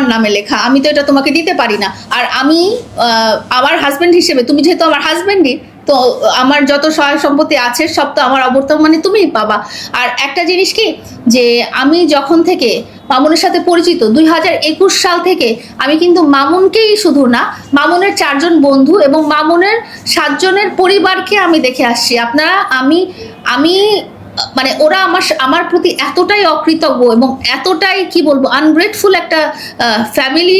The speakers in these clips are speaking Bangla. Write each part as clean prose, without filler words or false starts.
আমার নামে লেখা, আমি তো এটা তোমাকে দিতে পারি না। আর আমি আমার হাজবেন্ড হিসেবে, তুমি যেহেতু আমার হাজবেন্ডই, তো আমার যত সহায় সম্পত্তি আছে সব তো আমার অবর্তমানে তুমিই পাবা। আর একটা জিনিস কি, যে আমি যখন থেকে মামুনের সাথে পরিচিত 2021 সাল থেকে, আমি কিন্তু মামুনকেই শুধু না, মামুনের 4 জন বন্ধু এবং মামুনের 7 জনের পরিবারকে আমি দেখে আসছি। আপনারা আমি আমি মানে ওরা আমার প্রতি এতটাই অকৃতজ্ঞ এবং এতটাই কি বলবো আনগ্রেটফুল একটা ফ্যামিলি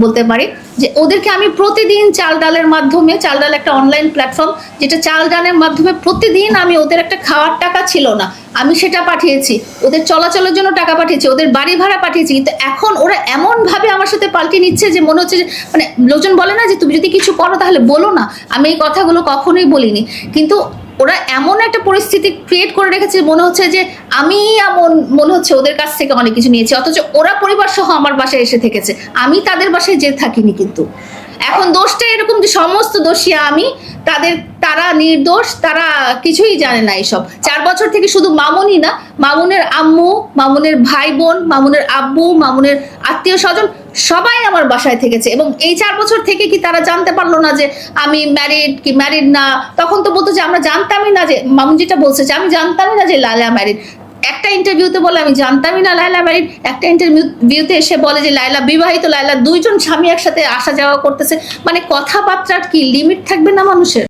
বলতে পারি, যে ওদেরকে আমি প্রতিদিন চাল ডালের মাধ্যমে, চাল ডাল একটা অনলাইন প্ল্যাটফর্ম, যেটা চাল ডালের মাধ্যমে প্রতিদিন আমি ওদের একটা খাওয়ার টাকা ছিল না, আমি সেটা পাঠিয়েছি, ওদের চলাচলের জন্য টাকা পাঠিয়েছি, ওদের বাড়ি ভাড়া পাঠিয়েছি। কিন্তু এখন ওরা এমন ভাবে আমার সাথে পাল্টে নিচ্ছে যে মনে হচ্ছে যে, মানে লোকজন বলে না যে তুমি যদি কিছু করো তাহলে বলো না, আমি এই কথাগুলো কখনোই বলিনি, কিন্তু ওরা এমন একটা পরিস্থিতি ক্রিয়েট করে রেখেছে, মনে হচ্ছে যে আমি এমন, মনে হচ্ছে ওদের কাছ থেকে অনেক কিছু নিয়েছি, অথচ ওরা পরিবার সহ আমার বাসায় এসে থেকেছে, আমি তাদের বাসায় যে থাকিনি। কিন্তু এখন দোষটা এরকম যে সমস্ত দোষী আমি, তারা নির্দোষ, তারা কিছুই জানে না এইসব। 4 বছর থেকে শুধু মামুনই না, মামুনের আম্মু, মামুনের ভাই বোন, মামুনের আব্বু, মামুনের আত্মীয় স্বজন সবাই আমার বাসায় থেকেছে। এবং এই 4 বছর থেকে কি তারা জানতে পারলো না যে আমি ম্যারিড কি ম্যারিড না? তখন তো বলতো যে আমরা জানতামই না, যে মামুন যেটা বলছে যে আমি জানতামই না যে লায়লা ম্যারিড। একটা ইন্টারভিউতে বলে আমি জানতামই না লায়লা ম্যারিড, একটা ইন্টারভিউতে এসে বলে যে লায়লা বিবাহিত, লায়লা 2 জন স্বামী একসাথে আসা যাওয়া করতেছে। মানে কথাবার্তার কি লিমিট থাকবে না মানুষের?